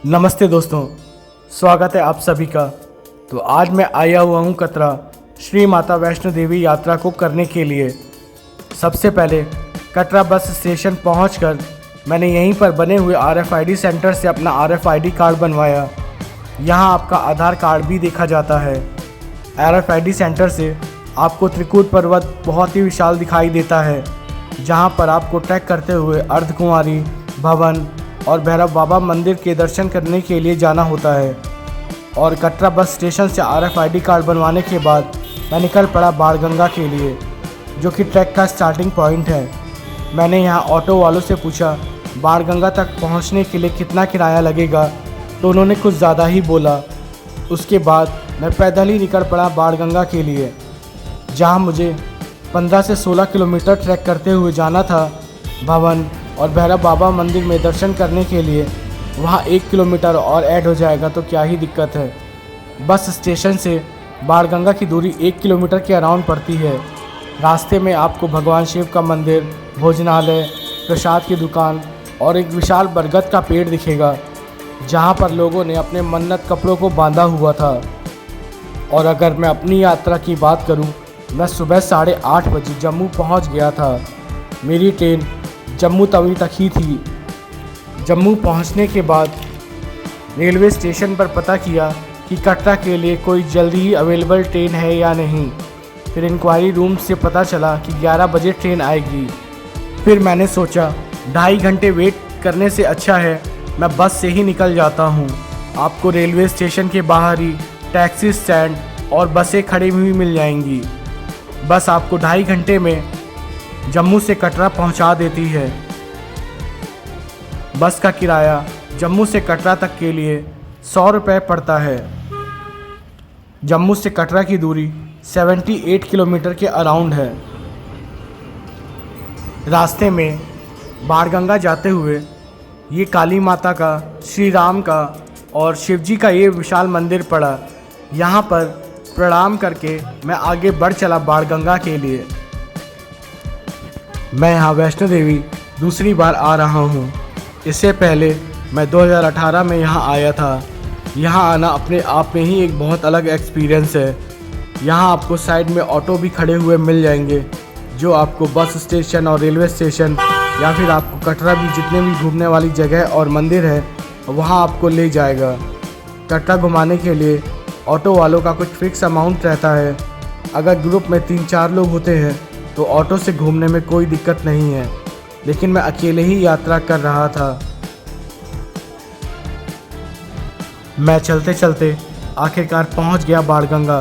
नमस्ते दोस्तों, स्वागत है आप सभी का। तो आज मैं आया हुआ हूँ कटरा श्री माता वैष्णो देवी यात्रा को करने के लिए। सबसे पहले कटरा बस स्टेशन पहुँचकर मैंने यहीं पर बने हुए RFID सेंटर से अपना RFID कार्ड बनवाया। यहाँ आपका आधार कार्ड भी देखा जाता है। RFID सेंटर से आपको त्रिकूट पर्वत बहुत ही विशाल दिखाई देता है, जहाँ पर आपको ट्रैक करते हुए अर्धकुंवारी भवन और भैरव बाबा मंदिर के दर्शन करने के लिए जाना होता है। और कटरा बस स्टेशन से RFID कार्ड बनवाने के बाद मैं निकल पड़ा बाणगंगा के लिए, जो कि ट्रैक का स्टार्टिंग पॉइंट है। मैंने यहाँ ऑटो वालों से पूछा बाणगंगा तक पहुँचने के लिए कितना किराया लगेगा, तो उन्होंने कुछ ज़्यादा ही बोला। उसके बाद मैं पैदल ही निकल पड़ा बाणगंगा के लिए, जहाँ मुझे 15 से 16 किलोमीटर ट्रैक करते हुए जाना था। भवन और भैरव बाबा मंदिर में दर्शन करने के लिए वहाँ 1 किलोमीटर और ऐड हो जाएगा, तो क्या ही दिक्कत है। बस स्टेशन से बाणगंगा की दूरी 1 किलोमीटर के अराउंड पड़ती है। रास्ते में आपको भगवान शिव का मंदिर, भोजनालय, प्रसाद की दुकान और एक विशाल बरगद का पेड़ दिखेगा, जहाँ पर लोगों ने अपने मन्नत कपड़ों को बांधा हुआ था। और अगर मैं अपनी यात्रा की बात करूँ, मैं सुबह 8:30 बजे जम्मू पहुँच गया था। मेरी ट्रेन जम्मू तवी तक ही थी। जम्मू पहुंचने के बाद रेलवे स्टेशन पर पता किया कि कटरा के लिए कोई जल्दी ही अवेलेबल ट्रेन है या नहीं। फिर इंक्वायरी रूम से पता चला कि 11 बजे ट्रेन आएगी। फिर मैंने सोचा 2.5 घंटे वेट करने से अच्छा है मैं बस से ही निकल जाता हूं। आपको रेलवे स्टेशन के बाहर ही टैक्सी स्टैंड और बसें खड़ी हुई मिल जाएंगी। बस आपको 2.5 घंटे में जम्मू से कटरा पहुंचा देती है। बस का किराया जम्मू से कटरा तक के लिए 100 रुपये पड़ता है। जम्मू से कटरा की दूरी 78 किलोमीटर के अराउंड है। रास्ते में बाणगंगा जाते हुए ये काली माता का, श्री राम का और शिव जी का ये विशाल मंदिर पड़ा। यहाँ पर प्रणाम करके मैं आगे बढ़ चला बाणगंगा के लिए। मैं यहाँ वैष्णो देवी दूसरी बार आ रहा हूँ। इससे पहले मैं 2018 में यहाँ आया था। यहाँ आना अपने आप में ही एक बहुत अलग एक्सपीरियंस है। यहाँ आपको साइड में ऑटो भी खड़े हुए मिल जाएंगे, जो आपको बस स्टेशन और रेलवे स्टेशन या फिर आपको कटरा भी जितने भी घूमने वाली जगह और मंदिर है वहाँ आपको ले जाएगा। कटरा घुमाने के लिए ऑटो वालों का कुछ फिक्स अमाउंट रहता है। अगर ग्रुप में 3-4 लोग होते हैं तो ऑटो से घूमने में कोई दिक्कत नहीं है, लेकिन मैं अकेले ही यात्रा कर रहा था। मैं चलते चलते आखिरकार पहुंच गया बाणगंगा।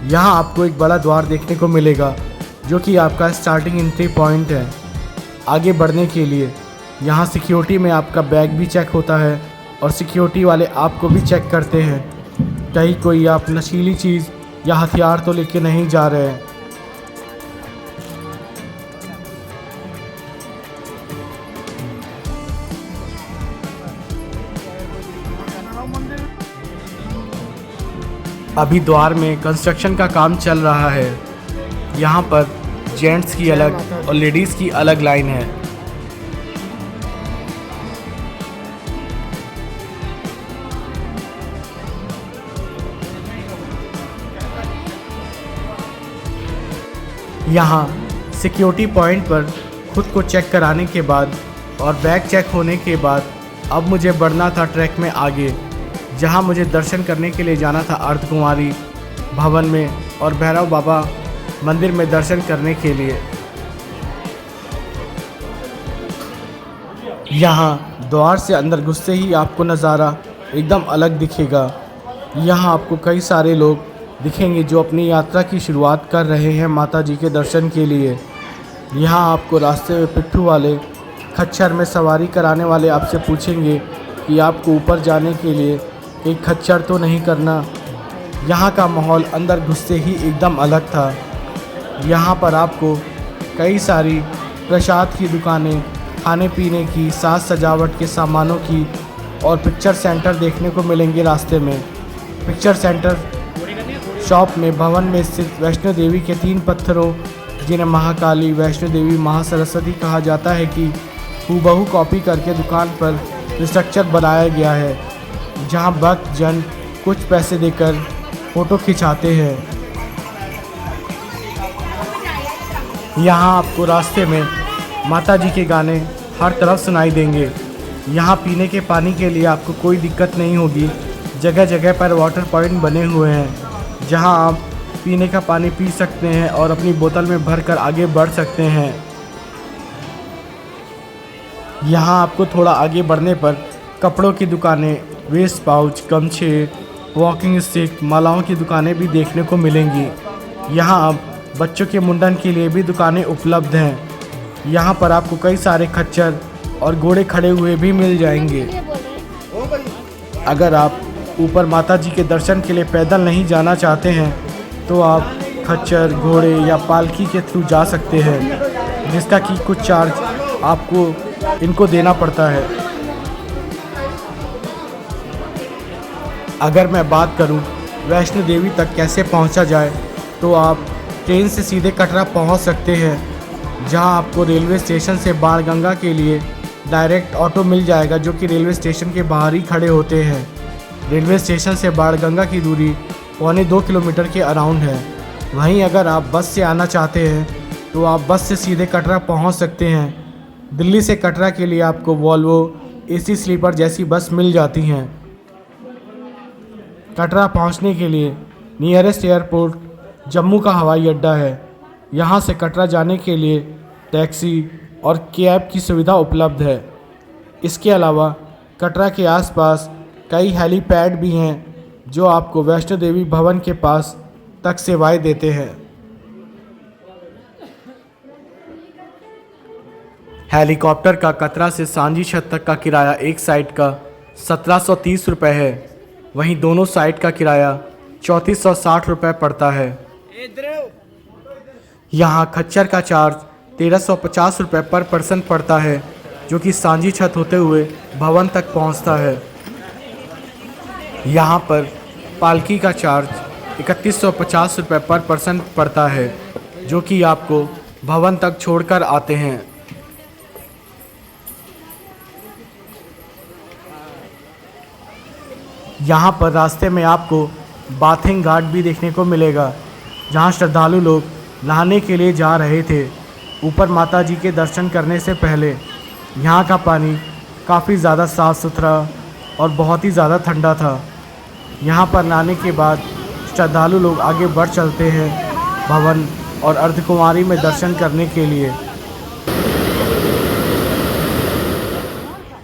यहाँ आपको एक बड़ा द्वार देखने को मिलेगा, जो कि आपका स्टार्टिंग एंट्री पॉइंट है। आगे बढ़ने के लिए यहाँ सिक्योरिटी में आपका बैग भी चेक होता है और सिक्योरिटी वाले आपको भी चेक करते हैं कहीं कोई आप नशीली चीज़ या हथियार तो लेके नहीं जा रहे हैं। अभी द्वार में कंस्ट्रक्शन का काम चल रहा है। यहाँ पर जेंट्स की अलग और लेडीज़ की अलग लाइन है। यहाँ सिक्योरिटी पॉइंट पर खुद को चेक कराने के बाद और बैग चेक होने के बाद अब मुझे बढ़ना था ट्रैक में आगे, जहाँ मुझे दर्शन करने के लिए जाना था अर्धकुंवारी भवन में और भैरव बाबा मंदिर में दर्शन करने के लिए। यहाँ द्वार से अंदर घुसते ही आपको नज़ारा एकदम अलग दिखेगा। यहाँ आपको कई सारे लोग दिखेंगे जो अपनी यात्रा की शुरुआत कर रहे हैं माता जी के दर्शन के लिए। यहाँ आपको रास्ते में पिट्ठू वाले, खच्चर में सवारी कराने वाले आपसे पूछेंगे कि आपको ऊपर जाने के लिए एक खच्चर तो नहीं करना। यहाँ का माहौल अंदर घुसते ही एकदम अलग था। यहाँ पर आपको कई सारी प्रसाद की दुकानें, खाने पीने की, साज सजावट के सामानों की और पिक्चर सेंटर देखने को मिलेंगे रास्ते में। पिक्चर सेंटर शॉप में भवन में स्थित वैष्णो देवी के 3 पत्थरों जिन्हें महाकाली, वैष्णो देवी, महासरस्वती कहा जाता है कि हूबहू कॉपी करके दुकान पर स्ट्रक्चर बनाया गया है, जहां भक्त जन कुछ पैसे देकर फ़ोटो खिंचाते हैं। यहाँ आपको रास्ते में माता जी के गाने हर तरफ सुनाई देंगे। यहाँ पीने के पानी के लिए आपको कोई दिक्कत नहीं होगी। जगह जगह पर वाटर पॉइंट बने हुए हैं, जहाँ आप पीने का पानी पी सकते हैं और अपनी बोतल में भरकर आगे बढ़ सकते हैं। यहाँ आपको थोड़ा आगे बढ़ने पर कपड़ों की दुकानें, वेस्ट पाउच, गमछे, वॉकिंग स्टिक, मालाओं की दुकानें भी देखने को मिलेंगी। यहाँ अब बच्चों के मुंडन के लिए भी दुकानें उपलब्ध हैं। यहाँ पर आपको कई सारे खच्चर और घोड़े खड़े हुए भी मिल जाएंगे। अगर आप ऊपर माता जी के दर्शन के लिए पैदल नहीं जाना चाहते हैं तो आप खच्चर, घोड़े या पालकी के थ्रू जा सकते हैं, जिसका कि कुछ चार्ज आपको इनको देना पड़ता है। अगर मैं बात करूं वैष्णो देवी तक कैसे पहुंचा जाए, तो आप ट्रेन से सीधे कटरा पहुंच सकते हैं, जहां आपको रेलवे स्टेशन से बाणगंगा के लिए डायरेक्ट ऑटो मिल जाएगा, जो कि रेलवे स्टेशन के बाहर ही खड़े होते हैं। रेलवे स्टेशन से बाणगंगा की दूरी 1.25 किलोमीटर के अराउंड है। वहीं अगर आप बस से आना चाहते हैं तो आप बस से सीधे कटरा पहुंच सकते हैं। दिल्ली से कटरा के लिए आपको वॉल्वो एसी स्लीपर जैसी बस मिल जाती हैं। कटरा पहुंचने के लिए नियरेस्ट एयरपोर्ट जम्मू का हवाई अड्डा है। यहां से कटरा जाने के लिए टैक्सी और कैब की सुविधा उपलब्ध है। इसके अलावा कटरा के आसपास कई हेलीपैड भी हैं, जो आपको वैष्णो देवी भवन के पास तक सेवाएं देते हैं। हेलीकॉप्टर का कटरा से सांझी छत तक का किराया एक साइड का 1730 रुपये है। वहीं दोनों साइड का किराया 3460 रुपये पड़ता है। यहाँ खच्चर का चार्ज 1350 रुपये पर पर्सन पड़ता है, जो कि सांझी छत होते हुए भवन तक पहुँचता है। यहाँ पर पालकी का चार्ज 3150 रुपये पर पर्सन पड़ता है, जो कि आपको भवन तक छोड़कर आते हैं। यहाँ पर रास्ते में आपको बाथिंग घाट भी देखने को मिलेगा, जहाँ श्रद्धालु लोग नहाने के लिए जा रहे थे। ऊपर माता जी के दर्शन करने से पहले यहाँ का पानी काफ़ी ज़्यादा साफ़ सुथरा और बहुत ही ज़्यादा ठंडा था। यहाँ पर नहाने के बाद श्रद्धालु लोग आगे बढ़ चलते हैं भवन और अर्धकुमारी में दर्शन करने के लिए।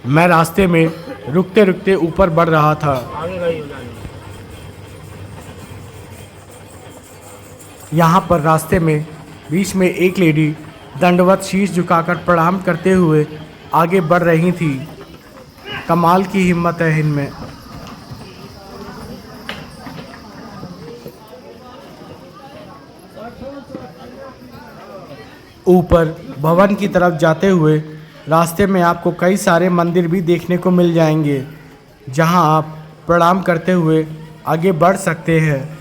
मैं रास्ते में रुकते रुकते ऊपर बढ़ रहा था। यहाँ पर रास्ते में बीच में एक लेडी दंडवत शीश झुकाकर प्रणाम करते हुए आगे बढ़ रही थी। कमाल की हिम्मत है इनमें। ऊपर भवन की तरफ जाते हुए रास्ते में आपको कई सारे मंदिर भी देखने को मिल जाएंगे, जहां आप प्रणाम करते हुए आगे बढ़ सकते हैं।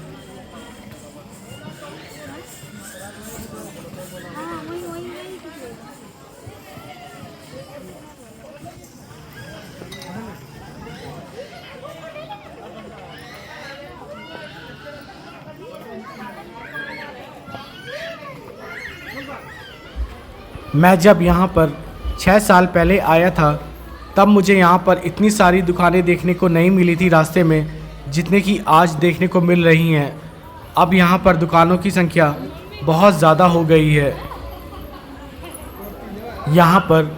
मैं जब यहाँ पर 6 साल पहले आया था, तब मुझे यहाँ पर इतनी सारी दुकानें देखने को नहीं मिली थी रास्ते में, जितने की आज देखने को मिल रही हैं। अब यहाँ पर दुकानों की संख्या बहुत ज़्यादा हो गई है। यहाँ पर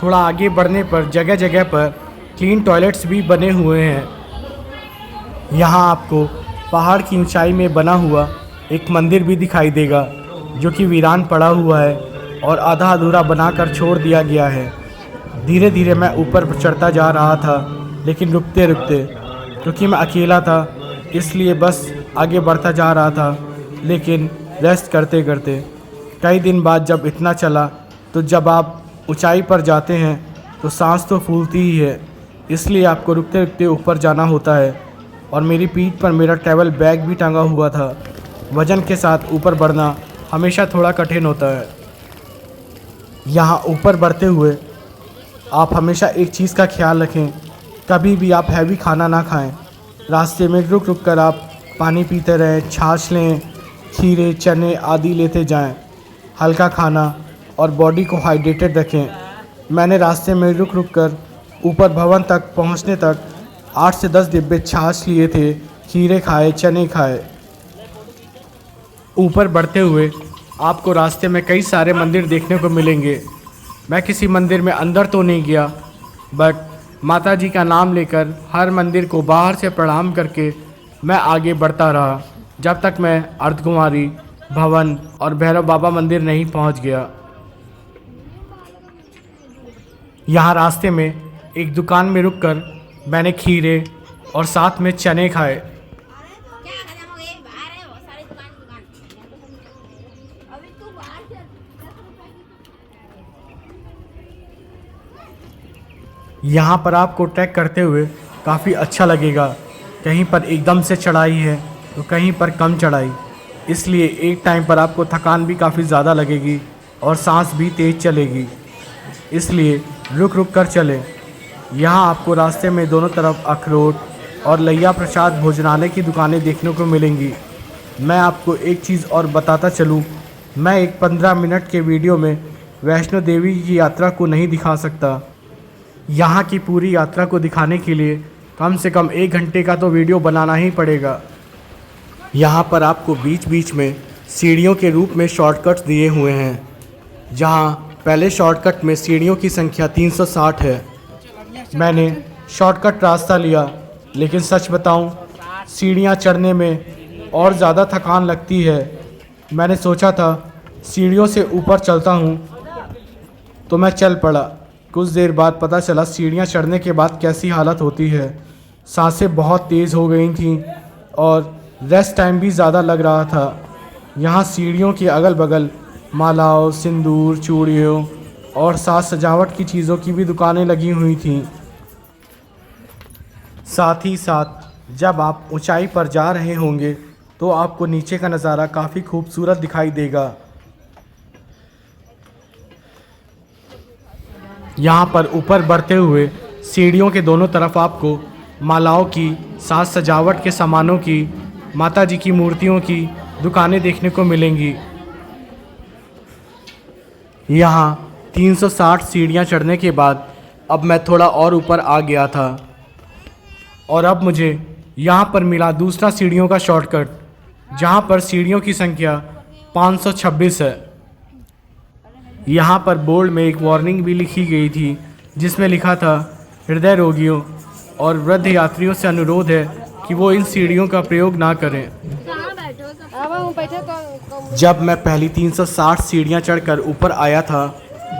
थोड़ा आगे बढ़ने पर जगह जगह पर क्लीन टॉयलेट्स भी बने हुए हैं। यहाँ आपको पहाड़ की ऊंचाई में बना हुआ एक मंदिर भी दिखाई देगा, जो कि वीरान पड़ा हुआ है और आधा अधूरा बनाकर छोड़ दिया गया है। धीरे धीरे मैं ऊपर चढ़ता जा रहा था, लेकिन रुकते रुकते, क्योंकि मैं अकेला था इसलिए बस आगे बढ़ता जा रहा था। लेकिन रेस्ट करते करते कई दिन बाद जब इतना चला, तो जब आप ऊंचाई पर जाते हैं तो सांस तो फूलती ही है, इसलिए आपको रुकते रुकते ऊपर जाना होता है। और मेरी पीठ पर मेरा ट्रैवल बैग भी टांगा हुआ था। वज़न के साथ ऊपर बढ़ना हमेशा थोड़ा कठिन होता है। यहाँ ऊपर बढ़ते हुए आप हमेशा एक चीज़ का ख्याल रखें, कभी भी आप हैवी खाना ना खाएं। रास्ते में रुक रुक कर आप पानी पीते रहें, छाछ लें, खीरे चने आदि लेते जाएं। हल्का खाना और बॉडी को हाइड्रेटेड रखें। मैंने रास्ते में रुक रुक कर ऊपर भवन तक पहुंचने तक 8 से 10 डिब्बे छाछ लिए थे, खीरे खाए, चने खाए। ऊपर बढ़ते हुए आपको रास्ते में कई सारे मंदिर देखने को मिलेंगे। मैं किसी मंदिर में अंदर तो नहीं गया, बट माता जी का नाम लेकर हर मंदिर को बाहर से प्रणाम करके मैं आगे बढ़ता रहा, जब तक मैं अर्धकुमारी, भवन और भैरव बाबा मंदिर नहीं पहुंच गया। यहाँ रास्ते में एक दुकान में रुककर मैंने खीरे और साथ में चने खाए। यहाँ पर आपको ट्रैक करते हुए काफ़ी अच्छा लगेगा। कहीं पर एकदम से चढ़ाई है तो कहीं पर कम चढ़ाई, इसलिए एक टाइम पर आपको थकान भी काफ़ी ज़्यादा लगेगी और सांस भी तेज़ चलेगी, इसलिए रुक रुक कर चलें। यहाँ आपको रास्ते में दोनों तरफ अखरोट और लैया प्रसाद भोजनालय की दुकानें देखने को मिलेंगी। मैं आपको एक चीज़ और बताता चलूँ, मैं एक 15 मिनट के वीडियो में वैष्णो देवी की यात्रा को नहीं दिखा सकता। यहाँ की पूरी यात्रा को दिखाने के लिए कम से कम 1 घंटे का तो वीडियो बनाना ही पड़ेगा। यहाँ पर आपको बीच बीच में सीढ़ियों के रूप में शॉर्टकट्स दिए हुए हैं, जहाँ पहले शॉर्टकट में सीढ़ियों की संख्या 360 है। मैंने शॉर्टकट रास्ता लिया, लेकिन सच बताऊं, सीढ़ियाँ चढ़ने में और ज़्यादा थकान लगती है। मैंने सोचा था सीढ़ियों से ऊपर चलता हूँ, तो मैं चल पड़ा। कुछ देर बाद पता चला सीढ़ियाँ चढ़ने के बाद कैसी हालत होती है। सांसें बहुत तेज़ हो गई थीं और रेस्ट टाइम भी ज़्यादा लग रहा था। यहाँ सीढ़ियों के अगल बगल मालाओं, सिंदूर, चूड़ियों और साज सजावट की चीज़ों की भी दुकानें लगी हुई थीं। साथ ही साथ जब आप ऊंचाई पर जा रहे होंगे तो आपको नीचे का नज़ारा काफ़ी खूबसूरत दिखाई देगा। यहाँ पर ऊपर बढ़ते हुए सीढ़ियों के दोनों तरफ आपको मालाओं की, साज सजावट के सामानों की, माता जी की मूर्तियों की दुकानें देखने को मिलेंगी। यहाँ 360 सीढ़ियाँ चढ़ने के बाद अब मैं थोड़ा और ऊपर आ गया था और अब मुझे यहाँ पर मिला दूसरा सीढ़ियों का शॉर्टकट, जहाँ पर सीढ़ियों की संख्या 526 है। यहाँ पर बोर्ड में एक वार्निंग भी लिखी गई थी, जिसमें लिखा था हृदय रोगियों और वृद्ध यात्रियों से अनुरोध है कि वो इन सीढ़ियों का प्रयोग ना करें। जब मैं पहली 360 सीढ़ियाँ चढ़कर ऊपर आया था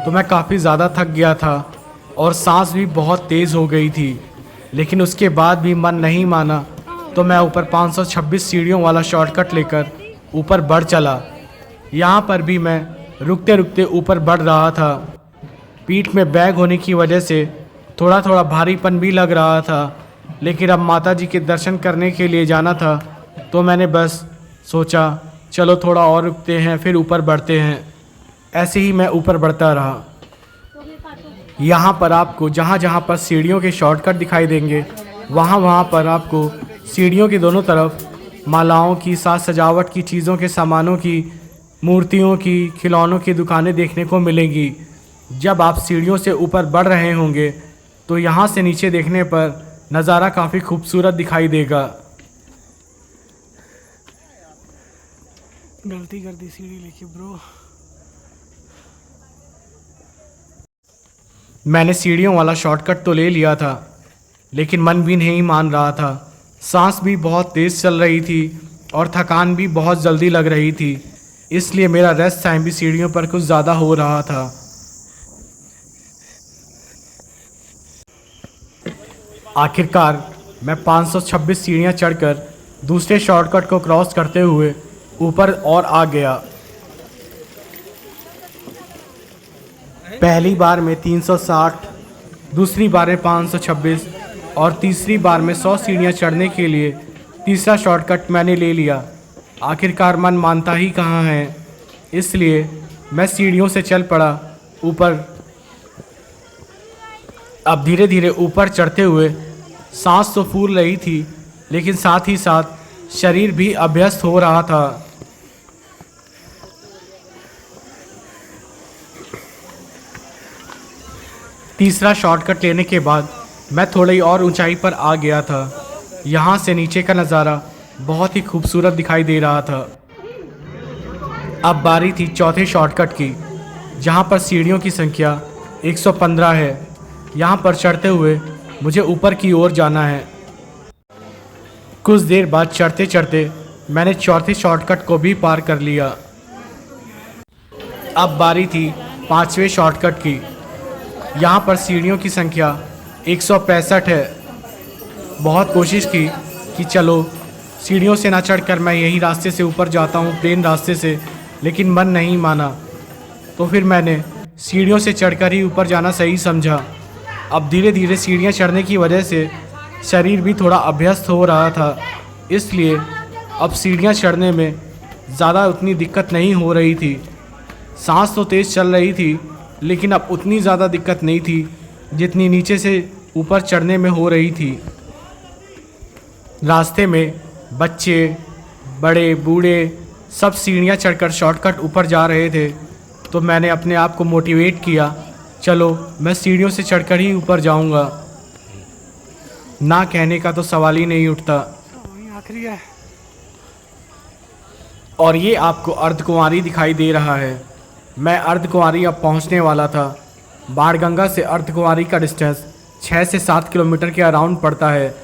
तो मैं काफ़ी ज़्यादा थक गया था और सांस भी बहुत तेज़ हो गई थी, लेकिन उसके बाद भी मन नहीं माना तो मैं ऊपर 526 सीढ़ियों वाला शॉर्टकट लेकर ऊपर बढ़ चला। यहाँ पर भी मैं रुकते रुकते ऊपर बढ़ रहा था। पीठ में बैग होने की वजह से थोड़ा थोड़ा भारीपन भी लग रहा था, लेकिन अब माता जी के दर्शन करने के लिए जाना था तो मैंने बस सोचा चलो थोड़ा और रुकते हैं, फिर ऊपर बढ़ते हैं। ऐसे ही मैं ऊपर बढ़ता रहा। यहाँ पर आपको जहाँ जहाँ पर सीढ़ियों के शॉर्टकट दिखाई देंगे, वहाँ वहाँ पर आपको सीढ़ियों के दोनों तरफ मालाओं की, साज सजावट की चीज़ों के सामानों की, मूर्तियों की, खिलौनों की दुकानें देखने को मिलेंगी। जब आप सीढ़ियों से ऊपर बढ़ रहे होंगे तो यहाँ से नीचे देखने पर नज़ारा काफ़ी खूबसूरत दिखाई देगा। गलती कर दी सीढ़ी लेके ब्रो। मैंने सीढ़ियों वाला शॉर्टकट तो ले लिया था, लेकिन मन भी नहीं मान रहा था। सांस भी बहुत तेज़ चल रही थी और थकान भी बहुत जल्दी लग रही थी, इसलिए मेरा रेस्ट टाइम भी सीढ़ियों पर कुछ ज़्यादा हो रहा था। आखिरकार मैं 526 सीढ़ियाँ चढ़कर दूसरे शॉर्टकट को क्रॉस करते हुए ऊपर और आ गया। पहली बार में 360, दूसरी बार में 526 और तीसरी बार में 100 सीढ़ियाँ चढ़ने के लिए तीसरा शॉर्टकट मैंने ले लिया। आखिरकार मन मानता ही कहाँ है, इसलिए मैं सीढ़ियों से चल पड़ा ऊपर। अब धीरे धीरे ऊपर चढ़ते हुए सांस तो फूल रही थी, लेकिन साथ ही साथ शरीर भी अभ्यस्त हो रहा था। तीसरा शॉर्टकट लेने के बाद मैं थोड़ी और ऊंचाई पर आ गया था। यहाँ से नीचे का नज़ारा बहुत ही खूबसूरत दिखाई दे रहा था। अब बारी थी चौथे शॉर्टकट की, जहाँ पर सीढ़ियों की संख्या 115 है। यहाँ पर चढ़ते हुए मुझे ऊपर की ओर जाना है। कुछ देर बाद चढ़ते चढ़ते मैंने चौथे शॉर्टकट को भी पार कर लिया। अब बारी थी पांचवें शॉर्टकट की। यहाँ पर सीढ़ियों की संख्या 165 है। बहुत कोशिश की कि चलो सीढ़ियों से ना चढ़कर मैं यही रास्ते से ऊपर जाता हूँ, प्लेन रास्ते से, लेकिन मन नहीं माना। तो फिर मैंने सीढ़ियों से चढ़कर ही ऊपर जाना सही समझा। अब धीरे धीरे सीढ़ियाँ चढ़ने की वजह से शरीर भी थोड़ा अभ्यस्त हो रहा था, इसलिए अब सीढ़ियाँ चढ़ने में ज़्यादा उतनी दिक्कत नहीं हो रही थी। सांस तो तेज़ चल रही थी, लेकिन अब उतनी ज़्यादा दिक्कत नहीं थी जितनी नीचे से ऊपर चढ़ने में हो रही थी। रास्ते में बच्चे, बड़े, बूढ़े सब सीढ़ियाँ चढ़कर शॉर्टकट ऊपर जा रहे थे, तो मैंने अपने आप को मोटिवेट किया, चलो मैं सीढ़ियों से चढ़कर ही ऊपर जाऊंगा। ना कहने का तो सवाल ही नहीं उठता। आखिरी है। और ये आपको अर्धकुंवारी दिखाई दे रहा है। मैं अर्धकुंवारी अब पहुंचने वाला था। बाणगंगा से अर्धकुंवारी का डिस्टेंस 6 से 7 किलोमीटर के अराउंड पड़ता है,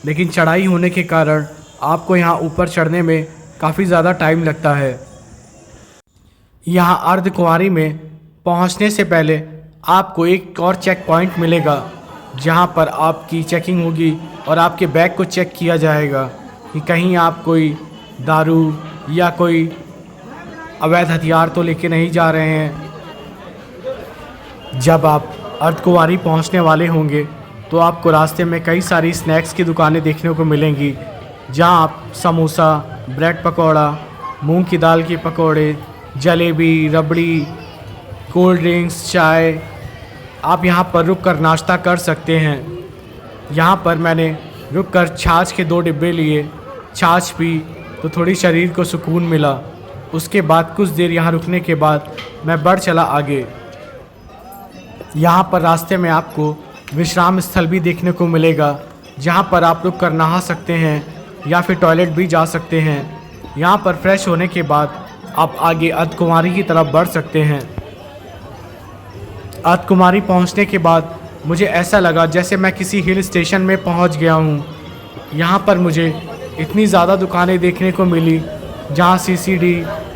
लेकिन चढ़ाई होने के कारण आपको यहाँ ऊपर चढ़ने में काफ़ी ज़्यादा टाइम लगता है। यहाँ अर्धकुंवारी में पहुँचने से पहले आपको एक और चेक पॉइंट मिलेगा, जहाँ पर आपकी चेकिंग होगी और आपके बैग को चेक किया जाएगा कि कहीं आप कोई दारू या कोई अवैध हथियार तो लेके नहीं जा रहे हैं। जब आप अर्धकुंवारी पहुंचने वाले होंगे तो आपको रास्ते में कई सारी स्नैक्स की दुकानें देखने को मिलेंगी, जहां आप समोसा, ब्रेड पकौड़ा, मूंग की दाल के पकौड़े, जलेबी, रबड़ी, कोल्ड ड्रिंक्स, चाय, आप यहां पर रुककर नाश्ता कर सकते हैं। यहां पर मैंने रुककर छाछ के 2 डिब्बे लिए, छाछ पी तो थोड़ी शरीर को सुकून मिला। उसके बाद कुछ देर यहाँ रुकने के बाद मैं बढ़ चला आगे। यहाँ पर रास्ते में आपको विश्राम स्थल भी देखने को मिलेगा, जहाँ पर आप रुक कर नहा सकते हैं या फिर टॉयलेट भी जा सकते हैं। यहाँ पर फ्रेश होने के बाद आप आगे अर्धकुंवारी की तरफ बढ़ सकते हैं। अर्धकुंवारी पहुँचने के बाद मुझे ऐसा लगा जैसे मैं किसी हिल स्टेशन में पहुँच गया हूँ। यहाँ पर मुझे इतनी ज़्यादा दुकानें देखने को मिली, जहाँ सीसीडी,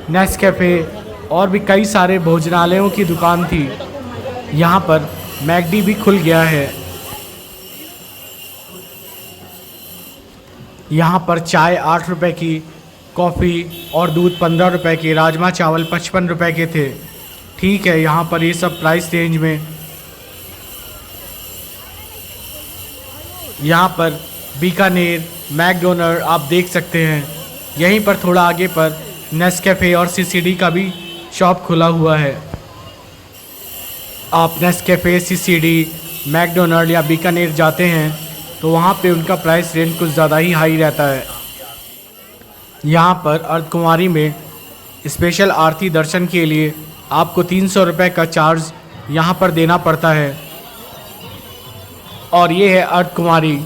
नेस्कैफ़े और भी कई सारे भोजनालयों की दुकान थी। यहाँ पर मैकडी भी खुल गया है। यहाँ पर चाय 8 रुपए की, कॉफ़ी और दूध 15 रुपए के, राजमा चावल 55 रुपए के थे। ठीक है, यहाँ पर ये सब प्राइस रेंज में। यहाँ पर बीकानेर, मैकडोनल्ड आप देख सकते हैं। यहीं पर थोड़ा आगे पर नेस्कैफ़े और सीसीडी का भी शॉप खुला हुआ है। आप नेस्कैफ़े, सीसीडी, मैकडोनल्ड या बीकानेर जाते हैं तो वहाँ पे उनका प्राइस रेंज कुछ ज़्यादा ही हाई रहता है। यहाँ पर अर्धकुंवारी में स्पेशल आरती दर्शन के लिए आपको 300 रुपये का चार्ज यहाँ पर देना पड़ता है। और ये है अर्धकुंवारी,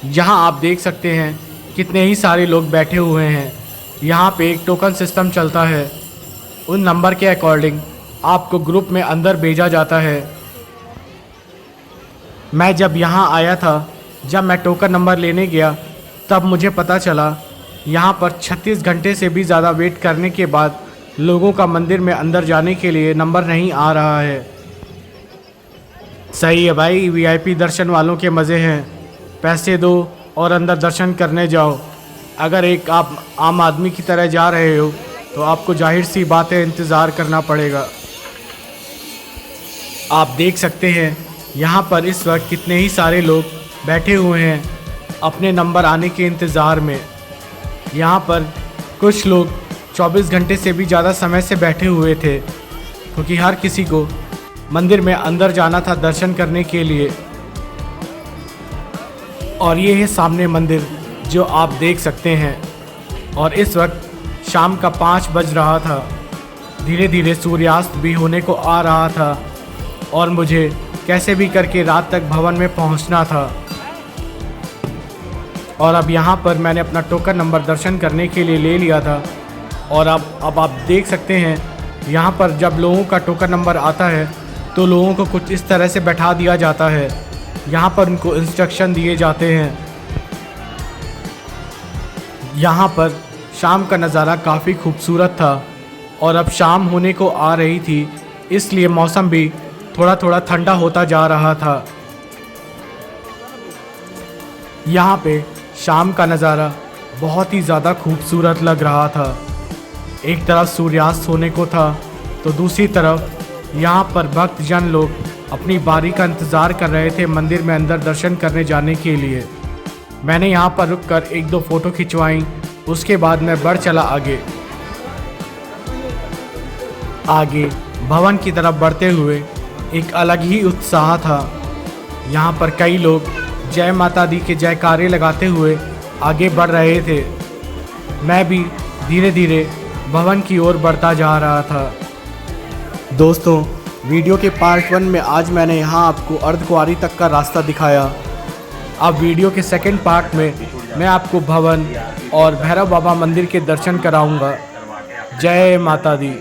जहाँ आप देख सकते हैं कितने ही सारे लोग बैठे हुए हैं। यहाँ पे एक टोकन सिस्टम चलता है। उन नंबर के अकॉर्डिंग आपको ग्रुप में अंदर भेजा जाता है। मैं जब यहाँ आया था, जब मैं टोकन नंबर लेने गया, तब मुझे पता चला यहाँ पर 36 घंटे से भी ज़्यादा वेट करने के बाद लोगों का मंदिर में अंदर जाने के लिए नंबर नहीं आ रहा है। सही है भाई, वीआईपी दर्शन वालों के मज़े हैं। पैसे दो और अंदर दर्शन करने जाओ। अगर एक आप आम आदमी की तरह जा रहे हो तो आपको जाहिर सी बात है इंतज़ार करना पड़ेगा। आप देख सकते हैं यहाँ पर इस वक्त कितने ही सारे लोग बैठे हुए हैं अपने नंबर आने के इंतज़ार में। यहाँ पर कुछ लोग 24 घंटे से भी ज़्यादा समय से बैठे हुए थे, क्योंकि हर किसी को मंदिर में अंदर जाना था दर्शन करने के लिए। और ये है सामने मंदिर जो आप देख सकते हैं। और इस वक्त शाम का 5 बज रहा था। धीरे धीरे सूर्यास्त भी होने को आ रहा था और मुझे कैसे भी करके रात तक भवन में पहुंचना था। और अब यहाँ पर मैंने अपना टोकन नंबर दर्शन करने के लिए ले लिया था। और अब आप देख सकते हैं यहाँ पर जब लोगों का टोकन नंबर आता है तो लोगों को कुछ इस तरह से बैठा दिया जाता है। यहाँ पर उनको इंस्ट्रक्शन दिए जाते हैं। यहाँ पर शाम का नज़ारा काफ़ी खूबसूरत था और अब शाम होने को आ रही थी, इसलिए मौसम भी थोड़ा थोड़ा ठंडा होता जा रहा था। यहाँ पे शाम का नज़ारा बहुत ही ज़्यादा खूबसूरत लग रहा था। एक तरफ सूर्यास्त होने को था तो दूसरी तरफ यहाँ पर भक्तजन लोग अपनी बारी का इंतज़ार कर रहे थे मंदिर में अंदर दर्शन करने जाने के लिए। मैंने यहाँ पर रुककर 1-2 फ़ोटो खिंचवाई, उसके बाद मैं बढ़ चला आगे भवन की तरफ बढ़ते हुए एक अलग ही उत्साह था। यहाँ पर कई लोग जय माता दी के जयकारे लगाते हुए आगे बढ़ रहे थे। मैं भी धीरे धीरे भवन की ओर बढ़ता जा रहा था। दोस्तों, वीडियो के पार्ट 1 में आज मैंने यहाँ आपको अर्धकुंवारी तक का रास्ता दिखाया। अब वीडियो के सेकंड पार्ट में मैं आपको भवन और भैरव बाबा मंदिर के दर्शन कराऊंगा। जय माता दी।